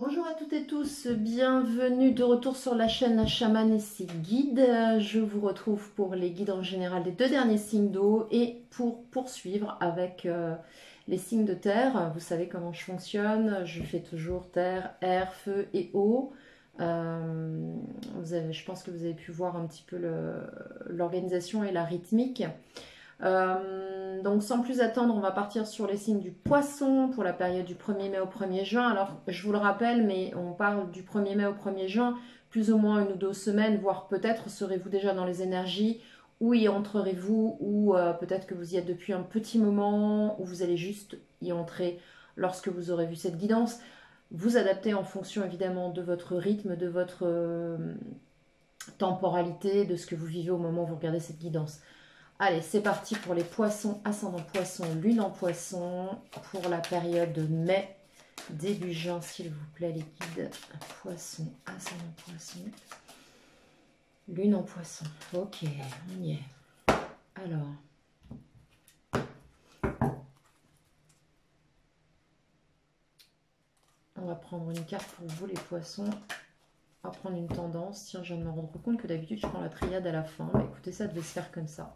Bonjour à toutes et tous, bienvenue de retour sur la chaîne La Chamane et ses guides. Je vous retrouve pour les guides en général des 2 derniers signes d'eau et pour poursuivre avec les signes de terre. Vous savez comment je fonctionne, je fais toujours terre, air, feu et eau. Je pense que vous avez pu voir un petit peu l'organisation et la rythmique. Donc sans plus attendre, on va partir sur les signes du poisson pour la période du 1er mai au 1er juin. Alors je vous le rappelle, mais on parle du 1er mai au 1er juin, plus ou moins 1 ou 2 semaines, voire peut-être serez-vous déjà dans les énergies, où y entrerez-vous, ou peut-être que vous y êtes depuis un petit moment, ou vous allez juste y entrer lorsque vous aurez vu cette guidance. Vous adaptez en fonction évidemment de votre rythme, de votre temporalité, de ce que vous vivez au moment où vous regardez cette guidance. Allez, c'est parti pour les poissons, ascendant poisson, lune en poisson, pour la période de mai, début juin, s'il vous plaît, les guides. Poisson, ascendant poisson, lune en poisson. Ok, on y est. Alors, on va prendre une carte pour vous, les poissons. On va prendre une tendance. Tiens, je viens de me rendre compte que d'habitude, je prends la triade à la fin. Bah, écoutez, ça devait se faire comme ça.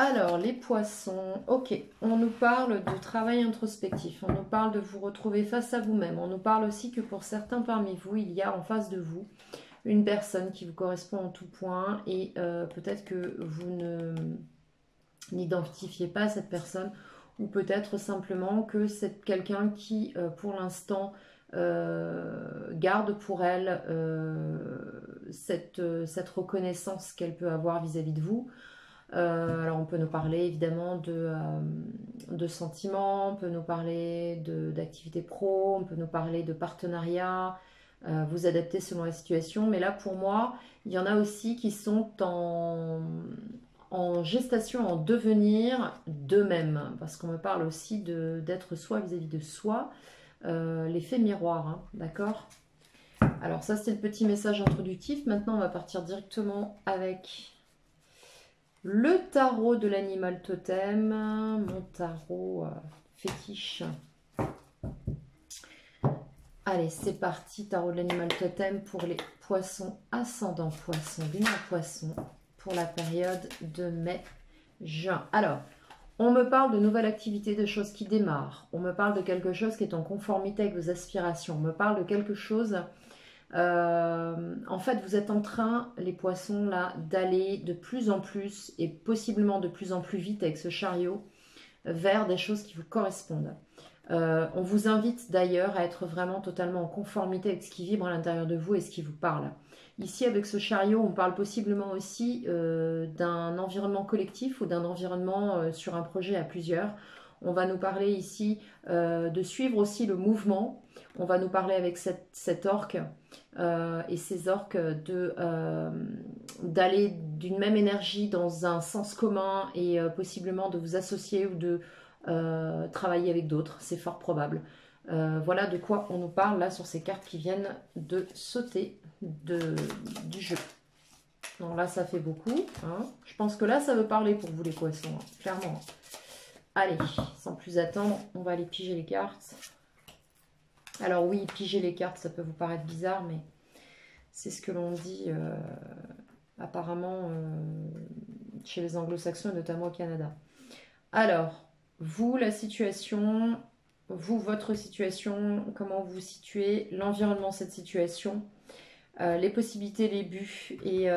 Alors, les poissons, ok, on nous parle de travail introspectif, on nous parle de vous retrouver face à vous-même, on nous parle aussi que pour certains parmi vous, il y a en face de vous une personne qui vous correspond en tout point et peut-être que vous n'identifiez pas cette personne ou peut-être simplement que c'est quelqu'un qui, pour l'instant, garde pour elle cette reconnaissance qu'elle peut avoir vis-à-vis de vous. Alors on peut nous parler évidemment de sentiments, on peut nous parler d'activités pro, on peut nous parler de partenariat, vous adapter selon la situation. Mais là pour moi, il y en a aussi qui sont en gestation, en devenir d'eux-mêmes. Parce qu'on me parle aussi d'être soi vis-à-vis de soi, l'effet miroir, hein, d'accord? Alors ça c'est le petit message introductif. Maintenant on va partir directement avec le tarot de l'animal totem, mon tarot fétiche. Allez, c'est parti, tarot de l'animal totem pour les poissons, ascendant poisson, lune en poisson, pour la période de mai-juin. Alors, on me parle de nouvelles activités, de choses qui démarrent. On me parle de quelque chose qui est en conformité avec vos aspirations. On me parle de quelque chose... en fait, vous êtes en train, les poissons, là, d'aller de plus en plus et possiblement de plus en plus vite avec ce chariot vers des choses qui vous correspondent. On vous invite d'ailleurs à être vraiment totalement en conformité avec ce qui vibre à l'intérieur de vous et ce qui vous parle. Ici, avec ce chariot, on parle possiblement aussi d'un environnement collectif ou d'un environnement sur un projet à plusieurs. On va nous parler ici de suivre aussi le mouvement. On va nous parler avec cet orque et ces orques d'aller d'une même énergie dans un sens commun et possiblement de vous associer ou de travailler avec d'autres. C'est fort probable. Voilà de quoi on nous parle là sur ces cartes qui viennent de sauter du jeu. Donc là, ça fait beaucoup. Hein. Je pense que là, ça veut parler pour vous les poissons, hein, clairement. Allez, sans plus attendre, on va aller piger les cartes. Alors oui, piger les cartes, ça peut vous paraître bizarre, mais c'est ce que l'on dit apparemment chez les anglo-saxons, notamment au Canada. Alors, vous, la situation, vous, votre situation, comment vous vous situez, l'environnement, cette situation, les possibilités, les buts et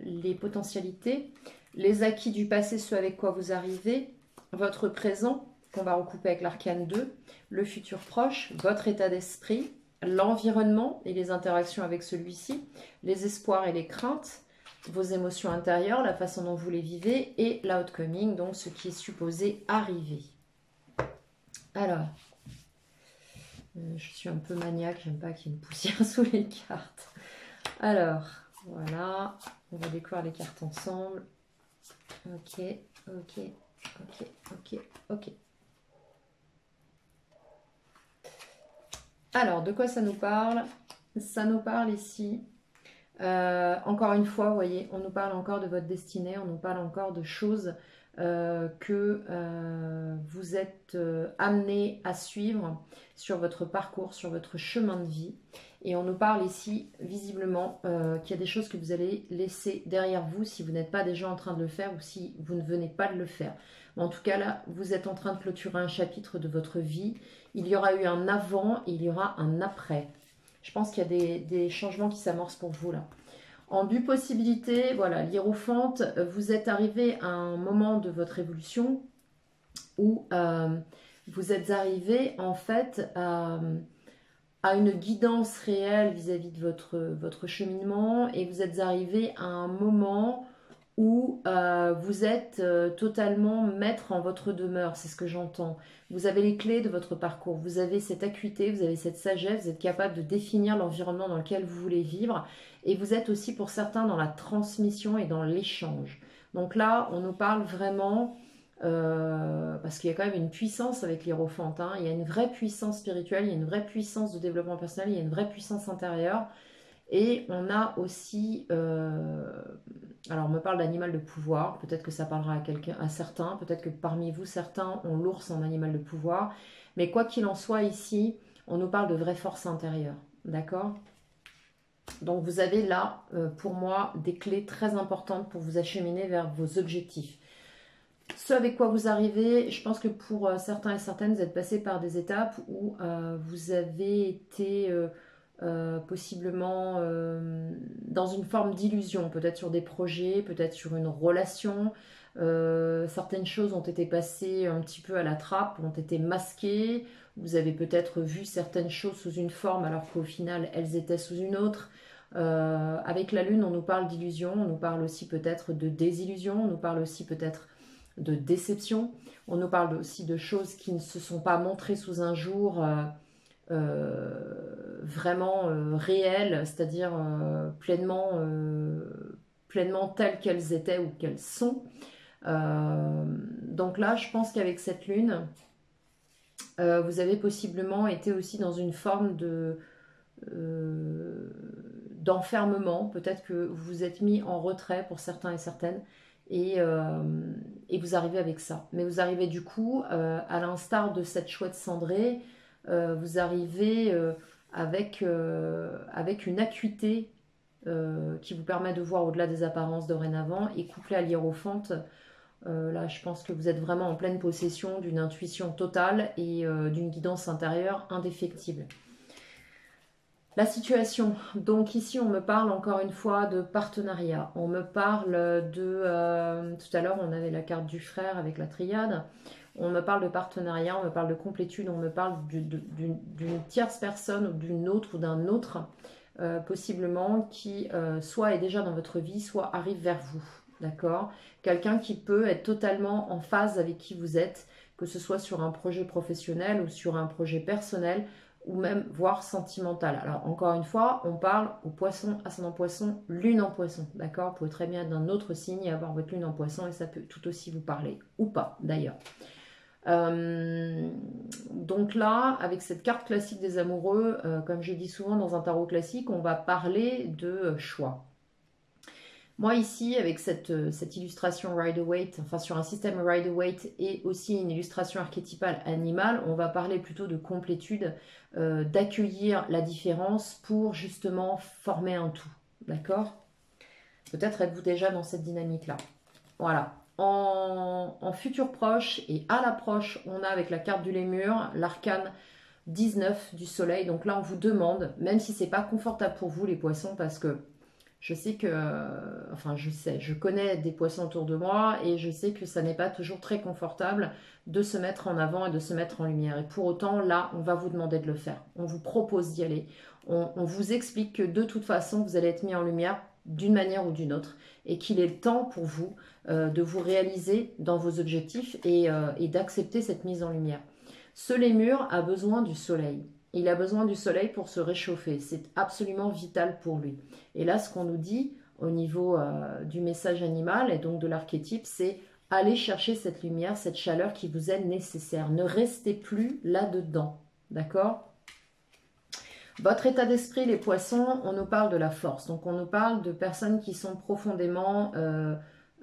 les potentialités, les acquis du passé, ce avec quoi vous arrivez, votre présent, qu'on va recouper avec l'arcane 2, le futur proche, votre état d'esprit, l'environnement et les interactions avec celui-ci, les espoirs et les craintes, vos émotions intérieures, la façon dont vous les vivez et l'outcoming, donc ce qui est supposé arriver. Alors, je suis un peu maniaque, j'aime pas qu'il y ait une poussière sous les cartes. Alors, voilà, on va découvrir les cartes ensemble. Ok, ok, ok, ok, ok. Alors, de quoi ça nous parle? Ça nous parle ici, encore une fois, vous voyez, on nous parle encore de votre destinée, on nous parle encore de choses que vous êtes amené à suivre sur votre parcours, sur votre chemin de vie. Et on nous parle ici, visiblement, qu'il y a des choses que vous allez laisser derrière vous si vous n'êtes pas déjà en train de le faire ou si vous ne venez pas de le faire. Mais en tout cas, là, vous êtes en train de clôturer un chapitre de votre vie. Il y aura eu un avant et il y aura un après. Je pense qu'il y a des changements qui s'amorcent pour vous, là. En possibilité, voilà, l'hiérophante, vous êtes arrivé à un moment de votre évolution où vous êtes arrivé, en fait, à une guidance réelle vis-à-vis de votre cheminement et vous êtes arrivé à un moment où vous êtes totalement maître en votre demeure, c'est ce que j'entends. Vous avez les clés de votre parcours, vous avez cette acuité, vous avez cette sagesse, vous êtes capable de définir l'environnement dans lequel vous voulez vivre et vous êtes aussi pour certains dans la transmission et dans l'échange. Donc là, on nous parle vraiment... parce qu'il y a quand même une puissance avec l'hiérophante, hein. Il y a une vraie puissance spirituelle, il y a une vraie puissance de développement personnel, il y a une vraie puissance intérieure. Et on a aussi, alors on me parle d'animal de pouvoir, peut-être que ça parlera à quelqu'un, à certains, peut-être que parmi vous, certains ont l'ours en animal de pouvoir. Mais quoi qu'il en soit ici, on nous parle de vraie force intérieure, d'accord? Donc vous avez là, pour moi, des clés très importantes pour vous acheminer vers vos objectifs. Ce avec quoi vous arrivez, je pense que pour certains et certaines, vous êtes passé par des étapes où vous avez été possiblement dans une forme d'illusion, peut-être sur des projets, peut-être sur une relation. Certaines choses ont été passées un petit peu à la trappe, ont été masquées. Vous avez peut-être vu certaines choses sous une forme alors qu'au final, elles étaient sous une autre. Avec la lune, on nous parle d'illusion, on nous parle aussi peut-être de désillusion, on nous parle aussi peut-être de déception. On nous parle aussi de choses qui ne se sont pas montrées sous un jour vraiment réelles, c'est-à-dire pleinement telles qu'elles étaient ou qu'elles sont. Donc là, je pense qu'avec cette lune, vous avez possiblement été aussi dans une forme d'enfermement. Peut-être que vous vous êtes mis en retrait pour certains et certaines. Et vous arrivez avec ça. Mais vous arrivez du coup, à l'instar de cette chouette cendrée, vous arrivez avec une acuité qui vous permet de voir au-delà des apparences dorénavant et couplé à l'hiérophante. Là, je pense que vous êtes vraiment en pleine possession d'une intuition totale et d'une guidance intérieure indéfectible. La situation, donc ici on me parle encore une fois de partenariat, on me parle tout à l'heure on avait la carte du frère avec la triade, on me parle de partenariat, on me parle de complétude, on me parle d'une tierce personne ou d'une autre ou d'un autre, possiblement qui soit est déjà dans votre vie, soit arrive vers vous, d'accord? Quelqu'un qui peut être totalement en phase avec qui vous êtes, que ce soit sur un projet professionnel ou sur un projet personnel, ou même voire sentimental. Alors encore une fois, on parle au poisson, ascendant poisson, lune en poisson, d'accord? Vous pouvez très bien être d'un autre signe et avoir votre lune en poisson et ça peut tout aussi vous parler, ou pas d'ailleurs. Donc là, avec cette carte classique des amoureux, comme je dis souvent dans un tarot classique, on va parler de choix. Moi ici, avec cette illustration Rider-Waite, enfin sur un système Rider-Waite et aussi une illustration archétypale animale, on va parler plutôt de complétude, d'accueillir la différence pour justement former un tout. D'accord? Peut-être êtes-vous déjà dans cette dynamique-là. Voilà. En futur proche et à l'approche, on a avec la carte du lémur, l'arcane 19 du soleil. Donc là, on vous demande, même si c'est pas confortable pour vous les poissons, parce que je sais que, je connais des poissons autour de moi et je sais que ça n'est pas toujours très confortable de se mettre en avant et de se mettre en lumière. Et pour autant, là, on va vous demander de le faire. On vous propose d'y aller. On vous explique que de toute façon, vous allez être mis en lumière d'une manière ou d'une autre et qu'il est le temps pour vous de vous réaliser dans vos objectifs et d'accepter cette mise en lumière. Ce lémur a besoin du soleil. Il a besoin du soleil pour se réchauffer. C'est absolument vital pour lui. Et là, ce qu'on nous dit au niveau du message animal et donc de l'archétype, c'est aller chercher cette lumière, cette chaleur qui vous est nécessaire. Ne restez plus là-dedans. D'accord ? Votre état d'esprit, les poissons, on nous parle de la force. Donc, on nous parle de personnes qui sont profondément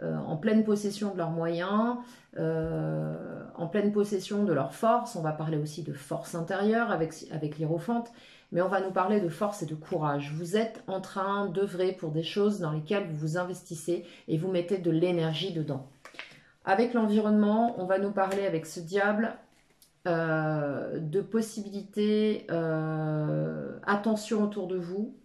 en pleine possession de leurs moyens, en pleine possession de leur force. On va parler aussi de force intérieure avec l'Hiérophante, mais on va nous parler de force et de courage. Vous êtes en train d'œuvrer pour des choses dans lesquelles vous vous investissez et vous mettez de l'énergie dedans. Avec l'environnement, on va nous parler avec ce diable de possibilités, attention autour de vous.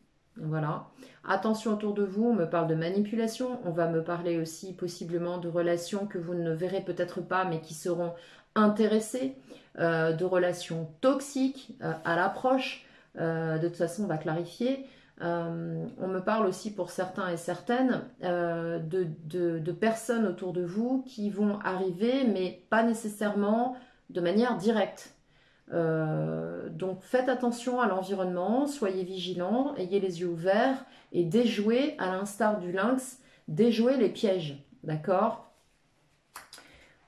Voilà, attention autour de vous, on me parle de manipulation, on va me parler aussi possiblement de relations que vous ne verrez peut-être pas mais qui seront intéressées, de relations toxiques à l'approche, de toute façon on va clarifier. On me parle aussi pour certains et certaines de personnes autour de vous qui vont arriver mais pas nécessairement de manière directe. Donc faites attention à l'environnement, soyez vigilants, ayez les yeux ouverts et déjouez, à l'instar du lynx, déjouez les pièges, d'accord?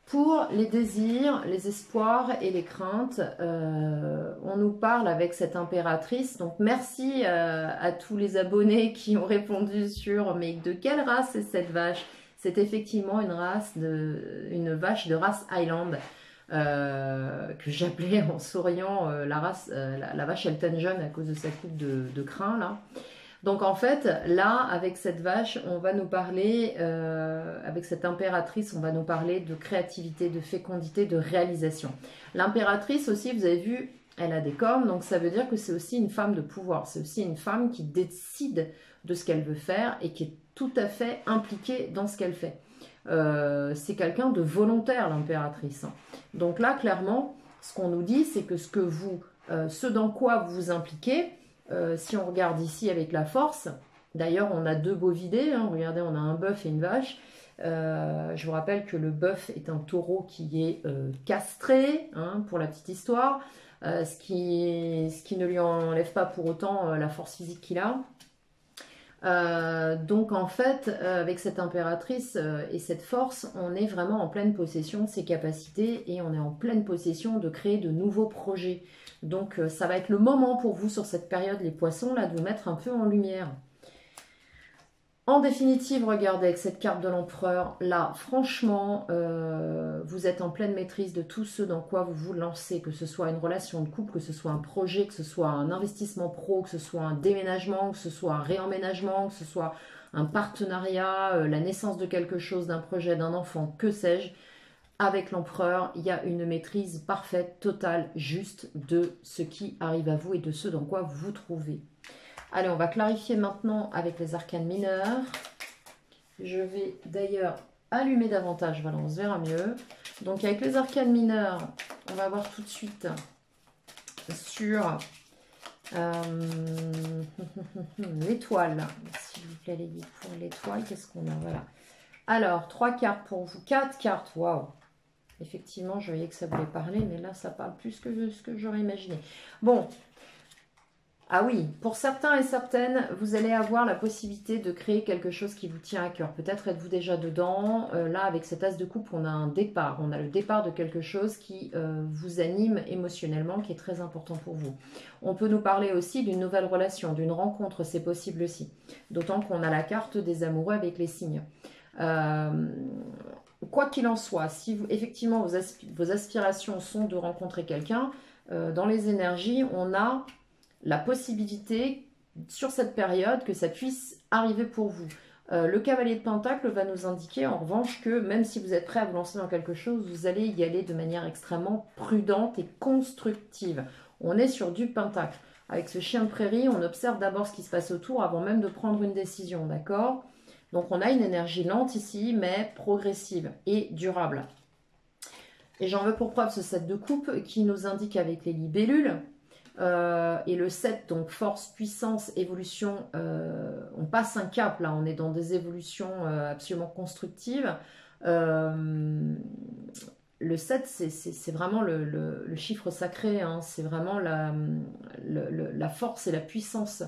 Pour les désirs, les espoirs et les craintes, on nous parle avec cette impératrice. Donc merci à tous les abonnés qui ont répondu sur mais de quelle race est cette vache? C'est effectivement une vache de race Highland. Que j'appelais en souriant la vache Elton John à cause de sa coupe de crin là. Donc en fait là avec cette vache on va nous parler, avec cette impératrice on va nous parler de créativité, de fécondité, de réalisation. L'impératrice aussi vous avez vu elle a des cornes donc ça veut dire que c'est aussi une femme de pouvoir, c'est aussi une femme qui décide de ce qu'elle veut faire et qui est tout à fait impliquée dans ce qu'elle fait. C'est quelqu'un de volontaire l'impératrice. Donc là clairement ce qu'on nous dit c'est que ce dans quoi vous vous impliquez, si on regarde ici avec la force, d'ailleurs on a deux bovidés, hein, regardez on a un bœuf et une vache. Je vous rappelle que le bœuf est un taureau qui est castré, hein, pour la petite histoire, ce qui ne lui enlève pas pour autant la force physique qu'il a. Donc en fait avec cette impératrice et cette force on est vraiment en pleine possession de ses capacités et on est en pleine possession de créer de nouveaux projets. Donc ça va être le moment pour vous sur cette période les poissons là de vous mettre un peu en lumière. En définitive, regardez avec cette carte de l'empereur, là, franchement, vous êtes en pleine maîtrise de tout ce dans quoi vous vous lancez, que ce soit une relation de couple, que ce soit un projet, que ce soit un investissement pro, que ce soit un déménagement, que ce soit un réemménagement, que ce soit un partenariat, la naissance de quelque chose, d'un projet, d'un enfant, que sais-je. Avec l'empereur, il y a une maîtrise parfaite, totale, juste de ce qui arrive à vous et de ce dans quoi vous vous trouvez. Allez, on va clarifier maintenant avec les arcanes mineurs. Je vais d'ailleurs allumer davantage, voilà, on se verra mieux. Donc avec les arcanes mineurs, on va voir tout de suite sur l'étoile. S'il vous plaît, les pour l'étoile, qu'est-ce qu'on a? Voilà. Alors, 3 cartes pour vous, 4 cartes, waouh! Effectivement, je voyais que ça voulait parler, mais là, ça parle plus que ce que j'aurais imaginé. Bon. Ah oui, pour certains et certaines, vous allez avoir la possibilité de créer quelque chose qui vous tient à cœur. Peut-être êtes-vous déjà dedans. Là, avec cet as de coupe, on a un départ. On a le départ de quelque chose qui vous anime émotionnellement, qui est très important pour vous. On peut nous parler aussi d'une nouvelle relation, d'une rencontre, c'est possible aussi. D'autant qu'on a la carte des amoureux avec les signes. Quoi qu'il en soit, si vous, effectivement vos aspirations sont de rencontrer quelqu'un, dans les énergies, on a la possibilité sur cette période que ça puisse arriver pour vous. Le cavalier de Pentacle va nous indiquer en revanche que même si vous êtes prêt à vous lancer dans quelque chose, vous allez y aller de manière extrêmement prudente et constructive. On est sur du Pentacle. Avec ce chien de prairie, on observe d'abord ce qui se passe autour avant même de prendre une décision, d'accord? Donc on a une énergie lente ici, mais progressive et durable. Et j'en veux pour preuve ce 7 de coupe qui nous indique avec les libellules, et le 7, donc force, puissance, évolution, on passe un cap là, on est dans des évolutions absolument constructives. Le 7, c'est vraiment le chiffre sacré, hein, c'est vraiment la force et la puissance.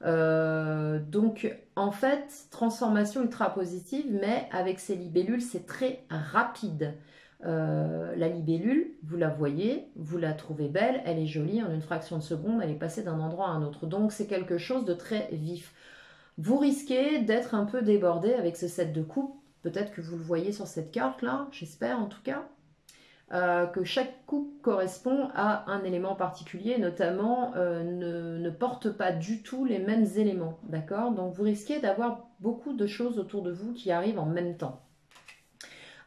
Donc en fait, transformation ultra positive, mais avec ces libellules, c'est très rapide. La libellule, vous la voyez, vous la trouvez belle, elle est jolie, en une fraction de seconde, elle est passée d'un endroit à un autre. Donc c'est quelque chose de très vif. Vous risquez d'être un peu débordé avec ce 7 de coupe peut-être que vous le voyez sur cette carte-là, j'espère en tout cas, que chaque coupe correspond à un élément particulier, notamment ne porte pas du tout les mêmes éléments, d'accord? Donc vous risquez d'avoir beaucoup de choses autour de vous qui arrivent en même temps.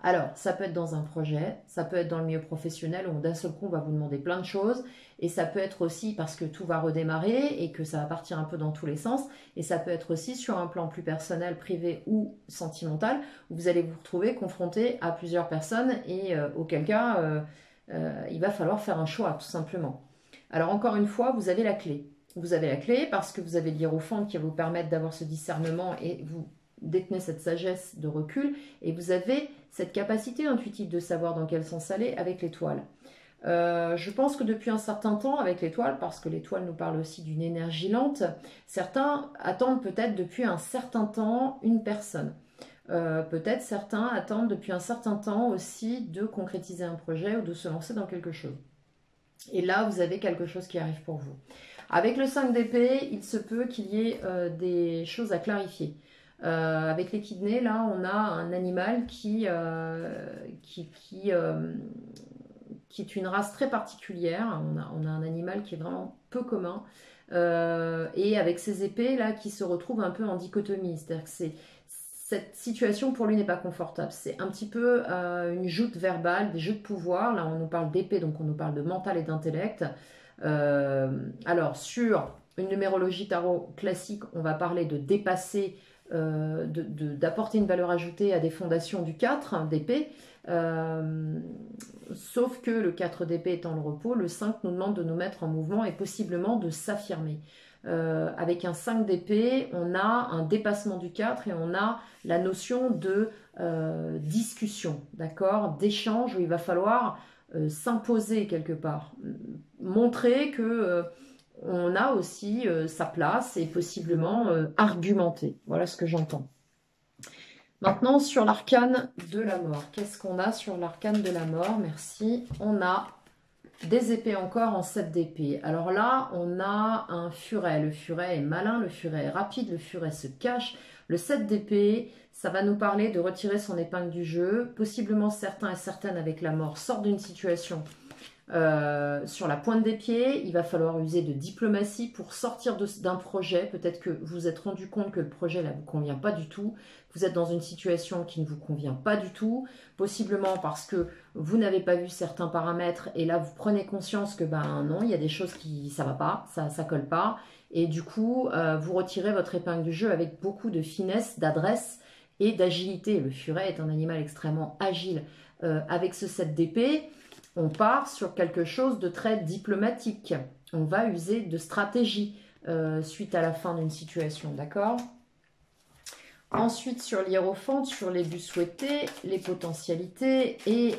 Alors, ça peut être dans un projet, ça peut être dans le milieu professionnel où d'un seul coup on va vous demander plein de choses, et ça peut être aussi parce que tout va redémarrer et que ça va partir un peu dans tous les sens, et ça peut être aussi sur un plan plus personnel, privé ou sentimental, où vous allez vous retrouver confronté à plusieurs personnes et auquel cas il va falloir faire un choix tout simplement. Alors encore une fois, vous avez la clé. Vous avez la clé parce que vous avez l'hiérophante qui va vous permettre d'avoir ce discernement et vous détenez cette sagesse de recul et vous avez cette capacité intuitive de savoir dans quel sens aller avec l'étoile. Je pense que depuis un certain temps avec l'étoile, parce que l'étoile nous parle aussi d'une énergie lente, certains attendent peut-être depuis un certain temps une personne. Peut-être certains attendent depuis un certain temps aussi de concrétiser un projet ou de se lancer dans quelque chose. Et là, vous avez quelque chose qui arrive pour vous. Avec le 5 d'épée, il se peut qu'il y ait des choses à clarifier. Avec l'équidné, là, on a un animal qui est une race très particulière. On a un animal qui est vraiment peu commun. Et avec ces épées, là, qui se retrouvent un peu en dichotomie. C'est-à-dire que cette situation pour lui n'est pas confortable. C'est un petit peu une joute verbale, des jeux de pouvoir. Là, on nous parle d'épée, donc on nous parle de mental et d'intellect. Alors, sur une numérologie tarot classique, on va parler de dépasser, d'apporter une valeur ajoutée à des fondations du 4 d'épée. Sauf que le 4 d'épée étant le repos, le 5 nous demande de nous mettre en mouvement et possiblement de s'affirmer. Avec un 5 d'épée, on a un dépassement du 4 et on a la notion de discussion, d'accord, d'échange où il va falloir s'imposer quelque part, montrer que on a aussi sa place et possiblement argumenter. Voilà ce que j'entends. Maintenant, sur l'arcane de la mort. Qu'est-ce qu'on a sur l'arcane de la mort? Merci. On a des épées encore en 7 d'épée. Alors là, on a un furet. Le furet est malin, le furet est rapide, le furet se cache. Le 7 d'épée, ça va nous parler de retirer son épingle du jeu. Possiblement certains et certaines avec la mort sortent d'une situation sur la pointe des pieds. Il va falloir user de diplomatie pour sortir d'un projet. Peut-être que vous vous êtes rendu compte que le projet ne vous convient pas du tout. Vous êtes dans une situation qui ne vous convient pas du tout. Possiblement parce que vous n'avez pas vu certains paramètres et là vous prenez conscience que ben non, il y a des choses qui ça va pas, ça colle pas. Et du coup, vous retirez votre épingle du jeu avec beaucoup de finesse, d'adresse et d'agilité. Le furet est un animal extrêmement agile. Avec ce 7 d'épée, on part sur quelque chose de très diplomatique. On va user de stratégie suite à la fin d'une situation, d'accord? Ensuite, sur l'hiérophante, sur les buts souhaités, les potentialités et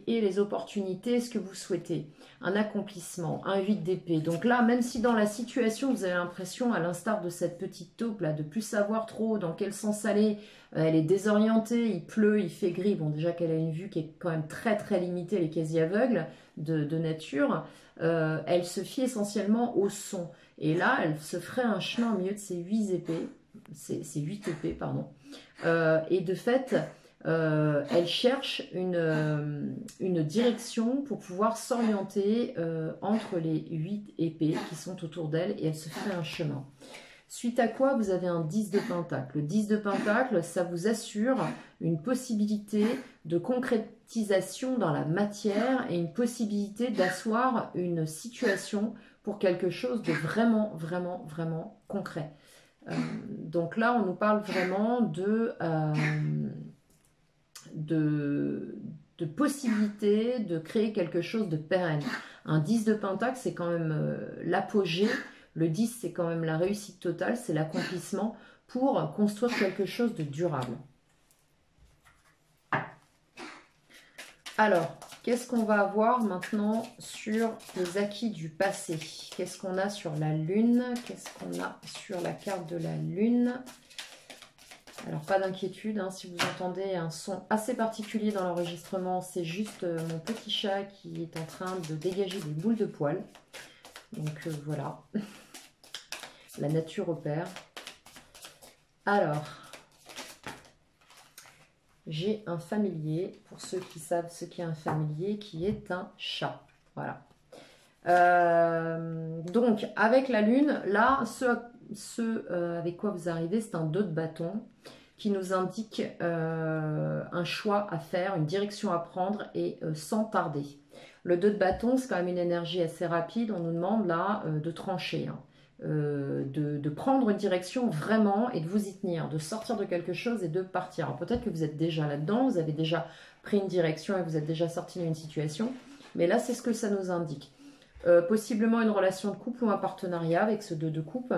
les opportunités, ce que vous souhaitez. Un accomplissement, un 8 d'épée. Donc là, même si dans la situation, vous avez l'impression, à l'instar de cette petite taupe là, de plus savoir trop dans quel sens aller, elle est désorientée, il pleut, il fait gris. Bon, déjà qu'elle a une vue qui est quand même très très limitée, elle est quasi aveugle de nature. Elle se fie essentiellement au son. Et là, elle se ferait un chemin au milieu de ces 8 épées. Ces 8 épées, pardon. Et de fait, elle cherche une direction pour pouvoir s'orienter entre les 8 épées qui sont autour d'elle et elle se fait un chemin. Suite à quoi vous avez un 10 de pentacle. Le 10 de pentacle, ça vous assure une possibilité de concrétisation dans la matière et une possibilité d'asseoir une situation pour quelque chose de vraiment, vraiment, vraiment concret. Donc là, on nous parle vraiment de possibilité de créer quelque chose de pérenne. Un 10 de pentacle, c'est quand même l'apogée. Le 10, c'est quand même la réussite totale, c'est l'accomplissement pour construire quelque chose de durable. Alors, qu'est-ce qu'on va avoir maintenant sur les acquis du passé? Qu'est-ce qu'on a sur la Lune? Qu'est-ce qu'on a sur la carte de la Lune? Alors, pas d'inquiétude, hein, si vous entendez un son assez particulier dans l'enregistrement, c'est juste mon petit chat qui est en train de dégager des boules de poils. Donc, voilà. La nature opère. Alors, j'ai un familier, pour ceux qui savent ce qu'est un familier, qui est un chat. Voilà. Donc, avec la lune, là, avec quoi vous arrivez, c'est un 2 de bâton qui nous indique un choix à faire, une direction à prendre et sans tarder. Le 2 de bâton, c'est quand même une énergie assez rapide. On nous demande là de trancher, hein, de prendre une direction vraiment et de vous y tenir, de sortir de quelque chose et de partir. Alors peut-être que vous êtes déjà là-dedans, vous avez déjà pris une direction et vous êtes déjà sorti d'une situation. Mais là, c'est ce que ça nous indique. Possiblement une relation de couple ou un partenariat avec ce 2 de coupe.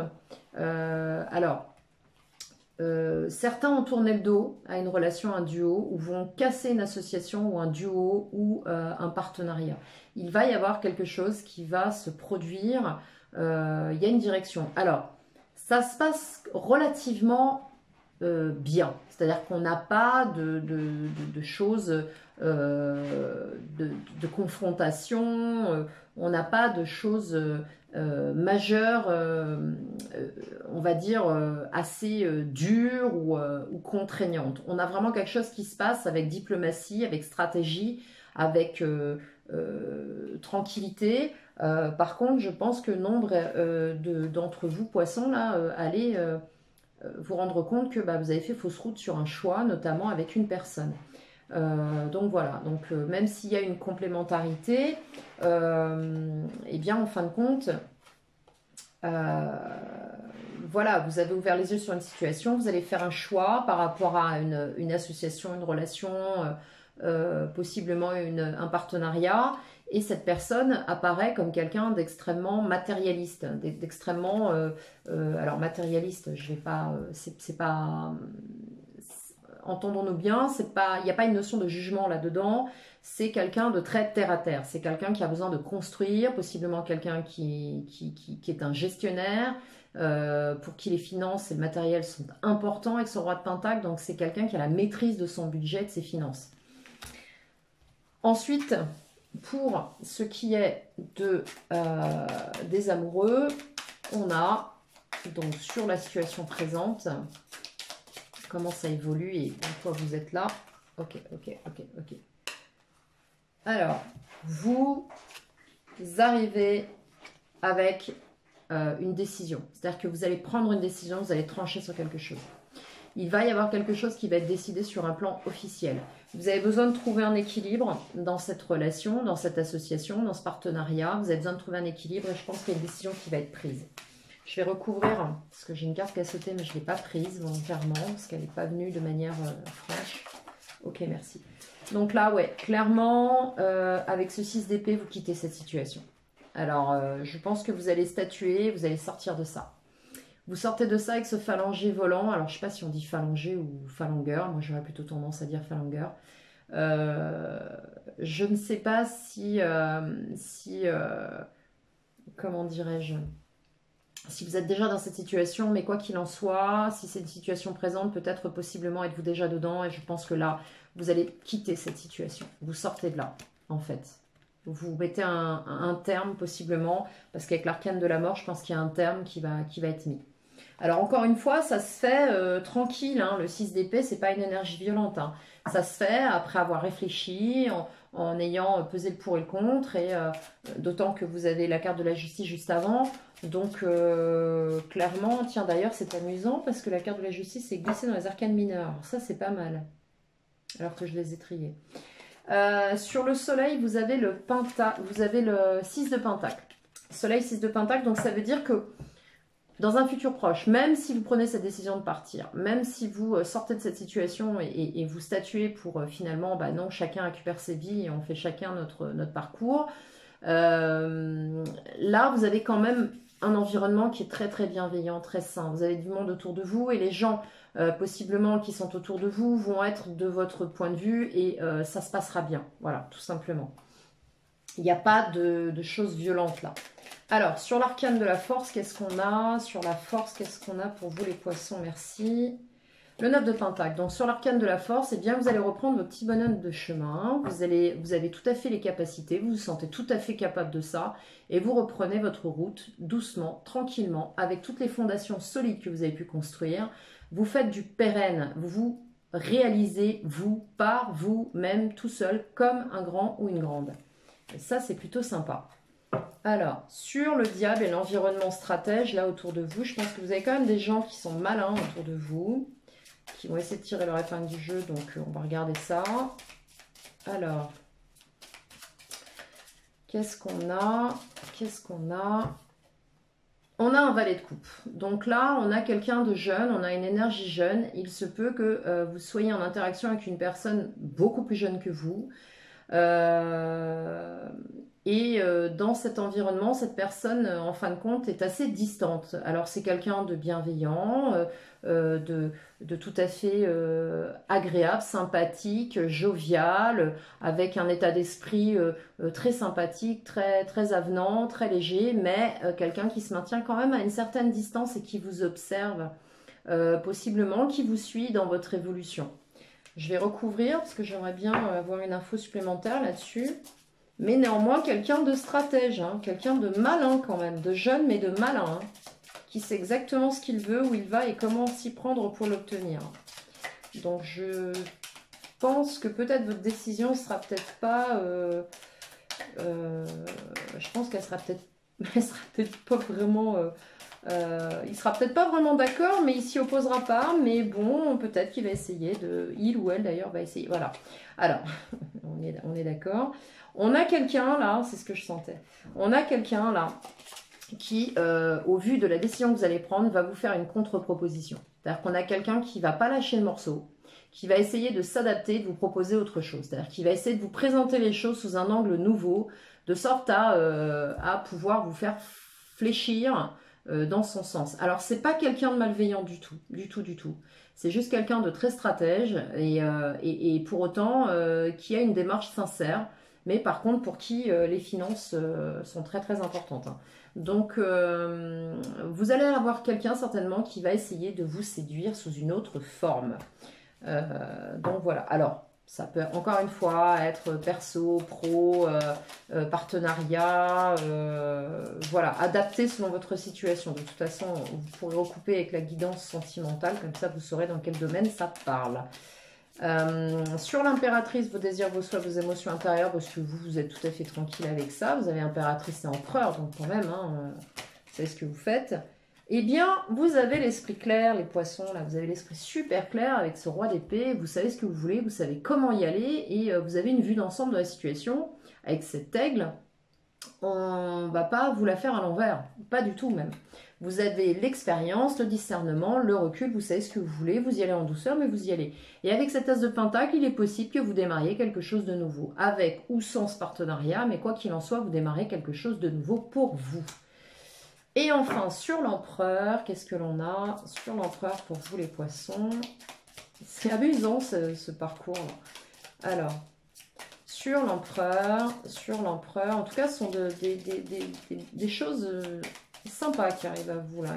Certains ont tourné le dos à une relation, un duo, ou vont casser une association ou un duo ou un partenariat. Il va y avoir quelque chose qui va se produire. Il y a une direction. Alors, ça se passe relativement bien. C'est-à-dire qu'on n'a pas de choses, de confrontation, on n'a pas de choses majeures, on va dire, assez dures ou contraignantes. On a vraiment quelque chose qui se passe avec diplomatie, avec stratégie, avec tranquillité. Par contre, je pense que nombre d'entre vous, poissons, là, allez vous rendre compte que vous avez fait fausse route sur un choix, notamment avec une personne. Donc voilà, donc même s'il y a une complémentarité, eh bien en fin de compte, voilà, vous avez ouvert les yeux sur une situation, vous allez faire un choix par rapport à une association, une relation, possiblement un partenariat, et cette personne apparaît comme quelqu'un d'extrêmement matérialiste, d'extrêmement, alors matérialiste, je vais pas, c'est pas, entendons-nous bien, il n'y a pas une notion de jugement là-dedans, c'est quelqu'un de très terre à terre, c'est quelqu'un qui a besoin de construire, possiblement quelqu'un qui est un gestionnaire, pour qui les finances et le matériel sont importants avec son roi de pentacle, donc c'est quelqu'un qui a la maîtrise de son budget, de ses finances. Ensuite, pour ce qui est des amoureux, on a donc sur la situation présente, comment ça évolue et pourquoi vous êtes là. Ok. Alors, vous arrivez avec une décision. C'est-à-dire que vous allez prendre une décision, vous allez trancher sur quelque chose. Il va y avoir quelque chose qui va être décidé sur un plan officiel. Vous avez besoin de trouver un équilibre dans cette relation, dans cette association, dans ce partenariat. Vous avez besoin de trouver un équilibre et je pense qu'il y a une décision qui va être prise. Je vais recouvrir, parce que j'ai une carte qui a sauté, mais je ne l'ai pas prise volontairement, parce qu'elle n'est pas venue de manière franche. Ok, merci. Donc là, ouais, clairement, avec ce 6 d'épée, vous quittez cette situation. Alors, je pense que vous allez statuer, vous allez sortir de ça. Vous sortez de ça avec ce phalangier volant. Alors, je ne sais pas si on dit phalangier ou phalangueur. Moi, j'aurais plutôt tendance à dire phalangueur. Je ne sais pas si comment dirais-je, si vous êtes déjà dans cette situation, mais quoi qu'il en soit, si c'est une situation présente, peut-être possiblement êtes-vous déjà dedans, et je pense que là, vous allez quitter cette situation. Vous sortez de là, en fait. Vous mettez un terme, possiblement, parce qu'avec l'arcane de la mort, je pense qu'il y a un terme qui va être mis. Alors, encore une fois, ça se fait tranquille, hein. Le 6 d'épée, c'est pas une énergie violente, hein. Ça se fait après avoir réfléchi, en ayant pesé le pour et le contre, et d'autant que vous avez la carte de la justice juste avant. Donc, clairement, tiens, d'ailleurs, c'est amusant, parce que la carte de la justice est glissée dans les arcanes mineures. Alors ça, c'est pas mal, alors que je les ai triés. Sur le soleil, vous avez le 6 de pentacle. Soleil, 6 de pentacle, donc ça veut dire que dans un futur proche, même si vous prenez cette décision de partir, même si vous sortez de cette situation et vous statuez pour finalement, non, chacun récupère ses vies et on fait chacun notre parcours, là, vous avez quand même un environnement qui est très très bienveillant, très sain. Vous avez du monde autour de vous et les gens possiblement qui sont autour de vous vont être de votre point de vue et ça se passera bien. Voilà, tout simplement. Il n'y a pas de choses violentes là. Alors, sur l'arcane de la force, qu'est-ce qu'on a? Sur la force, qu'est-ce qu'on a pour vous les poissons? Merci. Le 9 de pentacle. Donc, sur l'arcane de la force, eh bien, vous allez reprendre vos petits bonhommes de chemin. Vous avez tout à fait les capacités. Vous vous sentez tout à fait capable de ça. Et vous reprenez votre route doucement, tranquillement, avec toutes les fondations solides que vous avez pu construire. Vous faites du pérenne, vous réalisez vous, par vous-même, tout seul, comme un grand ou une grande. Et ça, c'est plutôt sympa. Alors, sur le diable et l'environnement stratège, là autour de vous, je pense que vous avez quand même des gens qui sont malins autour de vous, qui vont essayer de tirer leur épingle du jeu, donc on va regarder ça. Alors, qu'est-ce qu'on a? On a un valet de coupe. Donc là, on a quelqu'un de jeune, on a une énergie jeune. Il se peut que vous soyez en interaction avec une personne beaucoup plus jeune que vous. Dans cet environnement, cette personne, en fin de compte, est assez distante. Alors, c'est quelqu'un de bienveillant, de tout à fait agréable, sympathique, jovial, avec un état d'esprit très sympathique, très, très avenant, très léger, mais quelqu'un qui se maintient quand même à une certaine distance et qui vous observe, possiblement, qui vous suit dans votre évolution. Je vais recouvrir parce que j'aimerais bien avoir une info supplémentaire là-dessus. Mais néanmoins, quelqu'un de stratège, hein, quelqu'un de malin quand même, de jeune mais de malin, hein, qui sait exactement ce qu'il veut, où il va et comment s'y prendre pour l'obtenir. Donc je pense que peut-être votre décision sera peut-être pas... je pense qu'elle sera peut-être pas vraiment... il sera peut-être pas vraiment d'accord, mais il s'y opposera pas. Mais bon, peut-être qu'il va essayer de... Il ou elle d'ailleurs va essayer. Voilà. Alors, on est d'accord. On a quelqu'un là, c'est ce que je sentais. On a quelqu'un là qui, au vu de la décision que vous allez prendre, va vous faire une contre-proposition. C'est-à-dire qu'on a quelqu'un qui ne va pas lâcher le morceau, qui va essayer de s'adapter, de vous proposer autre chose. C'est-à-dire qu'il va essayer de vous présenter les choses sous un angle nouveau, de sorte à pouvoir vous faire fléchir dans son sens. Alors, c'est pas quelqu'un de malveillant du tout, du tout, du tout. C'est juste quelqu'un de très stratège et pour autant qui a une démarche sincère, mais par contre pour qui les finances sont très très importantes. Hein. Donc, vous allez avoir quelqu'un certainement qui va essayer de vous séduire sous une autre forme. Donc voilà. Alors, ça peut encore une fois être perso, pro, partenariat, voilà, adapté selon votre situation. De toute façon, vous pourrez recouper avec la guidance sentimentale, comme ça vous saurez dans quel domaine ça parle. Sur l'impératrice, vos désirs, vos souhaits, vos émotions intérieures, parce que vous êtes tout à fait tranquille avec ça. Vous avez impératrice et empereur, donc quand même, hein, vous savez ce que vous faites. Eh bien, vous avez l'esprit clair, les poissons, là, vous avez l'esprit super clair avec ce roi d'épée, vous savez ce que vous voulez, vous savez comment y aller, et vous avez une vue d'ensemble de la situation. Avec cet aigle, on ne va pas vous la faire à l'envers, pas du tout même. Vous avez l'expérience, le discernement, le recul, vous savez ce que vous voulez, vous y allez en douceur, mais vous y allez. Et avec cette as de pentacle, il est possible que vous démarriez quelque chose de nouveau, avec ou sans ce partenariat, mais quoi qu'il en soit, vous démarrez quelque chose de nouveau pour vous. Et enfin, sur l'empereur, qu'est-ce que l'on a? Sur l'empereur, pour vous les poissons, c'est amusant ce parcours-là. Alors, sur l'empereur, en tout cas, ce sont des choses sympas qui arrivent à vous là.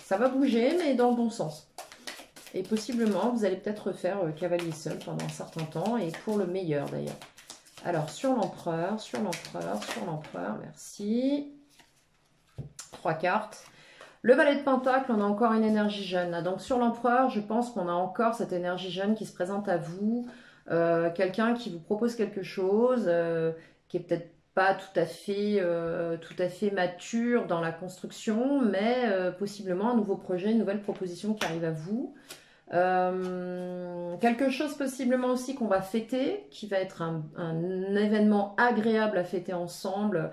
Ça va bouger, mais dans le bon sens. Et possiblement, vous allez peut-être refaire cavalier seul pendant un certain temps, et pour le meilleur d'ailleurs. Alors, sur l'empereur, merci. 3 cartes. Le valet de pentacle, on a encore une énergie jeune. Donc sur l'empereur, je pense qu'on a encore cette énergie jeune qui se présente à vous. Quelqu'un qui vous propose quelque chose, qui est peut-être pas tout à fait mature dans la construction, mais possiblement un nouveau projet, une nouvelle proposition qui arrive à vous. Quelque chose possiblement aussi qu'on va fêter, qui va être un événement agréable à fêter ensemble,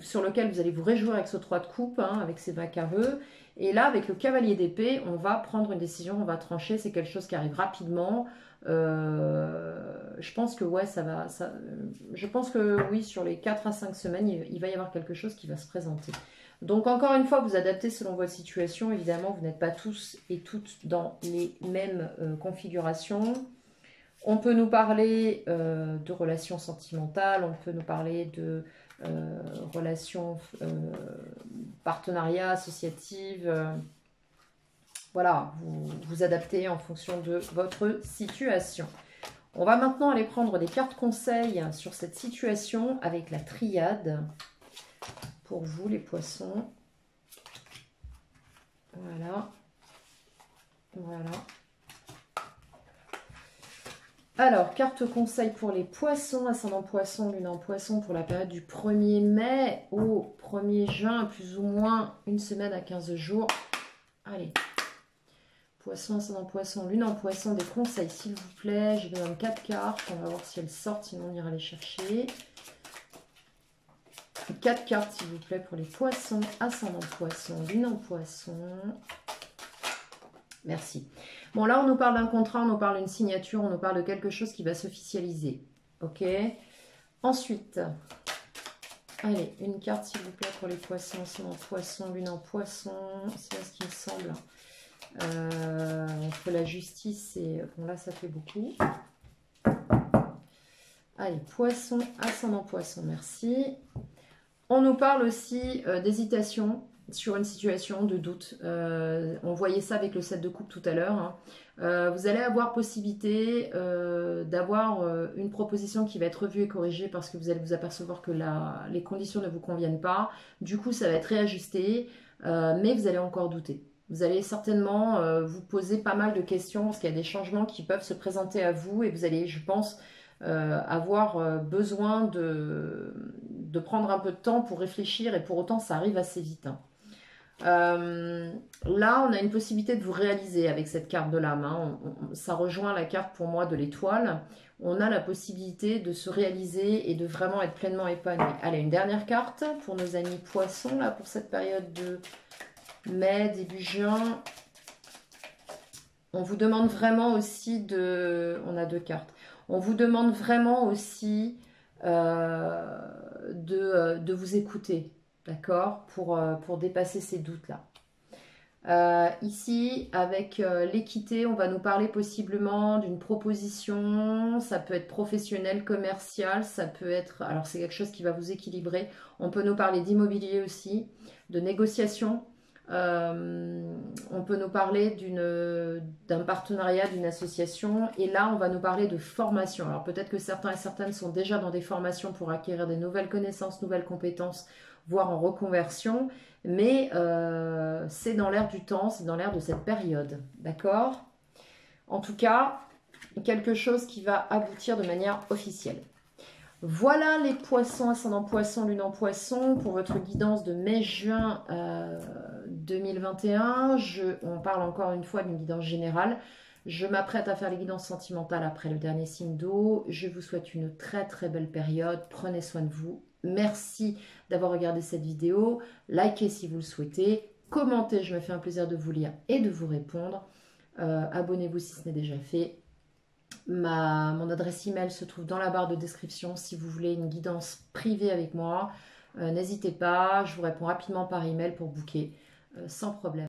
sur lequel vous allez vous réjouir avec ce 3 de coupe, hein, avec ces vacareux. Et là, avec le cavalier d'épée, on va prendre une décision, on va trancher, c'est quelque chose qui arrive rapidement. Je pense que ouais, je pense que oui, sur les 4 à 5 semaines, il va y avoir quelque chose qui va se présenter. Donc encore une fois, vous adaptez selon votre situation. Évidemment, vous n'êtes pas tous et toutes dans les mêmes configurations. On peut nous parler de relations sentimentales, on peut nous parler de relations partenariats, associatives. Voilà, vous adaptez en fonction de votre situation. On va maintenant aller prendre des cartes conseils sur cette situation avec la triade. Pour vous les poissons. Voilà. Voilà. Alors, carte conseil pour les poissons, ascendant poisson, lune en poisson pour la période du 1er mai au 1er juin, plus ou moins une semaine à 15 jours. Allez, poisson, ascendant poisson, lune en poisson, des conseils s'il vous plaît. J'ai besoin de 4 cartes, on va voir si elles sortent, sinon on ira les chercher. 4 cartes s'il vous plaît pour les poissons, ascendant poisson, lune en poisson. Merci. Bon, là, on nous parle d'un contrat, on nous parle d'une signature, on nous parle de quelque chose qui va s'officialiser. Ok. Ensuite, allez, une carte, s'il vous plaît, pour les poissons, ascendant poisson, lune en poisson. C'est là ce qui me semble. Entre la justice et... Bon, là, ça fait beaucoup. Allez, poisson, ascendant poisson, merci. On nous parle aussi d'hésitation sur une situation de doute. On voyait ça avec le 7 de coupe tout à l'heure. Hein. Vous allez avoir possibilité d'avoir une proposition qui va être revue et corrigée parce que vous allez vous apercevoir que les conditions ne vous conviennent pas. Du coup, ça va être réajusté, mais vous allez encore douter. Vous allez certainement vous poser pas mal de questions parce qu'il y a des changements qui peuvent se présenter à vous et vous allez, je pense, avoir besoin de prendre un peu de temps pour réfléchir et pour autant ça arrive assez vite. Hein. Là, on a une possibilité de vous réaliser avec cette carte de l'âme. Hein. Ça rejoint la carte pour moi de l'étoile. On a la possibilité de se réaliser et de vraiment être pleinement épanoui. Allez, une dernière carte pour nos amis poissons, là, pour cette période de mai, début juin. On vous demande vraiment aussi de... On a 2 cartes. On vous demande vraiment aussi de vous écouter. D'accord, pour dépasser ces doutes-là. Ici, avec l'équité, on va nous parler possiblement d'une proposition. Ça peut être professionnel, commercial, ça peut être... Alors, c'est quelque chose qui va vous équilibrer. On peut nous parler d'immobilier aussi, de négociation. On peut nous parler d'un partenariat, d'une association. Et là, on va nous parler de formation. Alors, peut-être que certains et certaines sont déjà dans des formations pour acquérir des nouvelles connaissances, nouvelles compétences, voire en reconversion, mais c'est dans l'air du temps, c'est dans l'air de cette période, d'accord? En tout cas, quelque chose qui va aboutir de manière officielle. Voilà les poissons, ascendant poisson, lune en poisson, pour votre guidance de mai-juin 2021. On parle encore une fois d'une guidance générale. Je m'apprête à faire les guidances sentimentales après le dernier signe d'eau. Je vous souhaite une très très belle période. Prenez soin de vous. Merci d'avoir regardé cette vidéo. Likez si vous le souhaitez. Commentez, je me fais un plaisir de vous lire et de vous répondre. Abonnez-vous si ce n'est déjà fait. Mon adresse email se trouve dans la barre de description. Si vous voulez une guidance privée avec moi, n'hésitez pas. Je vous réponds rapidement par email pour booker sans problème.